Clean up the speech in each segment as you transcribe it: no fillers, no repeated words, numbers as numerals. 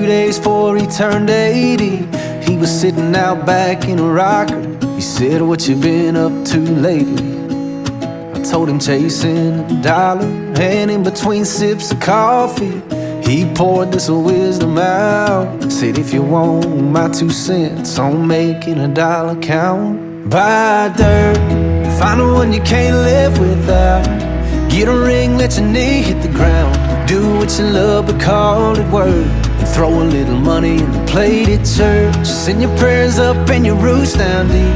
days before he turned 80. He was sitting out back in a rocker. He said, "What you been up to lately?" I told him chasing a dollar, and in between sips of coffee, he poured this wisdom out. Said, "If you want my 2 cents on making a dollar count, buy dirt, find the one you can't live without. Get a ring, let your knee hit the ground. Do what you love, but call it work. And throw a little money in the plate at church. Send your prayers up and your roots down deep.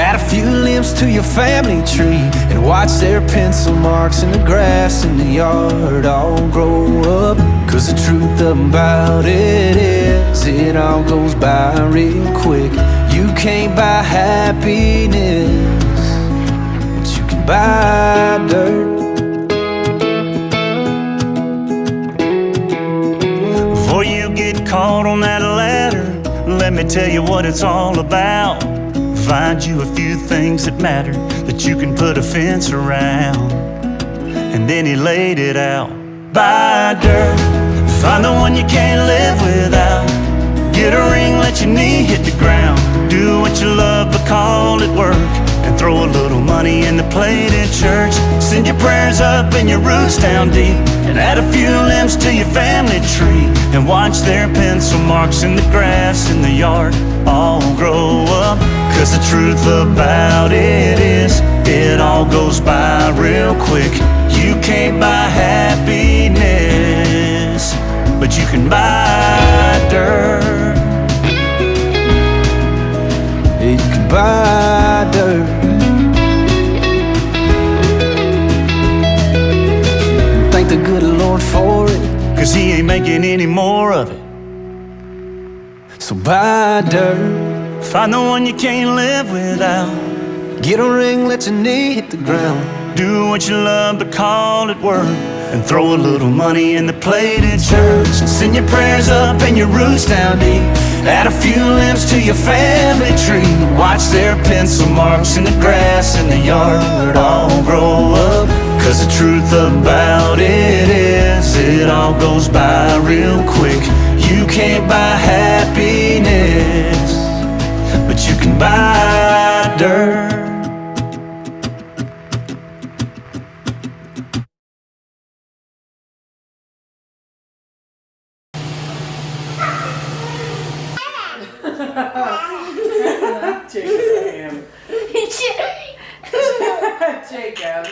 Add a few limbs to your family tree. And watch their pencil marks in the grass in the yard all grow up. Cause the truth about it is, it all goes by real quick. You can't buy happiness, but you can buy dirt." Before you get caught on that ladder, let me tell you what it's all about. Find you a few things that matter, that you can put a fence around. And then he laid it out. Buy dirt, find the one you can't live without. Get a ring, let your knee hit the ground. Do what you love, but call it work. And throw a little money in the plate at church. Send your prayers up and your roots down deep. And add a few limbs to your family tree. And watch their pencil marks in the grass in the yard all grow up. Cause the truth about it is, it all goes by real quick. You can't buy happiness, but you can buy dirt. You can buy dirt. Thank the good Lord for it, cause he ain't making any more of it. so buy dirt. Find the one you can't live without. Get a ring, let your knee hit the ground. Do what you love, but call it work. And throw a little money in the plate at church. Send your prayers up and your roots down deep. Add a few limbs to your family tree. Watch their pencil marks in the grass in the yard all grow up. Cause the truth about it is, it all goes by real quick. You can't buy happiness, but you can buy dirt. Jacob.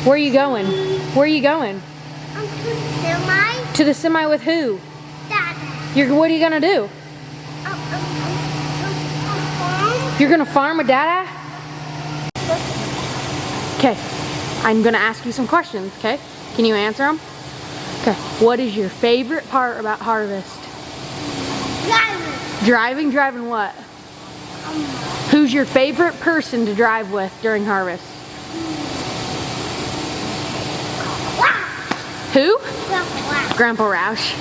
Where are you going? Where are you going? Semi? To the semi with who? Dad. What are you gonna do? You're gonna farm with Dada? Okay, I'm gonna ask you some questions, okay? Can you answer them? Okay, what is your favorite part about harvest? Driving. Driving what? Who's your favorite person to drive with during harvest? Who? Grandpa Roush.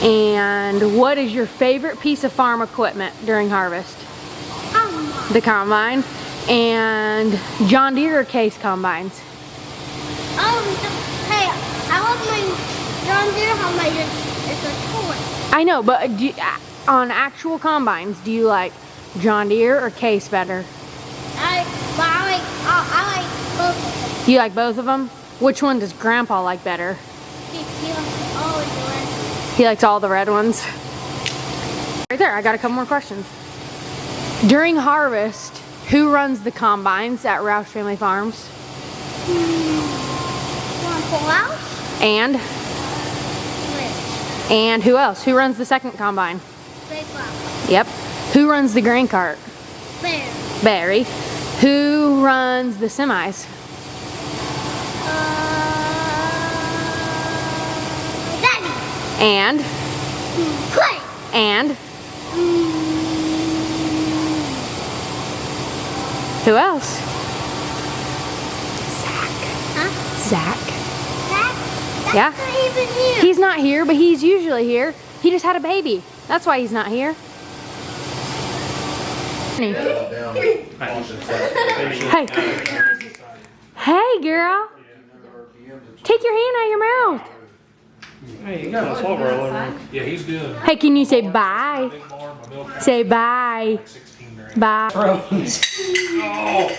And what is your favorite piece of farm equipment during harvest? The combine. And John Deere or Case combines? Hey, I love my John Deere combine. It's a toy. I know, but on actual combines, do you like John Deere or Case better? I like both of them. You like both of them? Which one does Grandpa like better? He likes all of the red. He likes all the red ones. Right there, I got a couple more questions. During harvest, who runs the combines at Roush Family Farms? And? Rich. And who else? Who runs the second combine? Big Papa. Yep. Who runs the grain cart? Bear. Barry. Who runs the semis? Daddy. And? Clay. And? Who else? Huh? Zach. Zach? That's Yeah. not even you. He's not here, but he's usually here. He just had a baby. That's why he's not here. Hey. Hey, girl. Take your hand out of your mouth. Hey, you got a silver alert. Yeah, he's good. Hey, can you say bye? Say bye. Bye. Oh.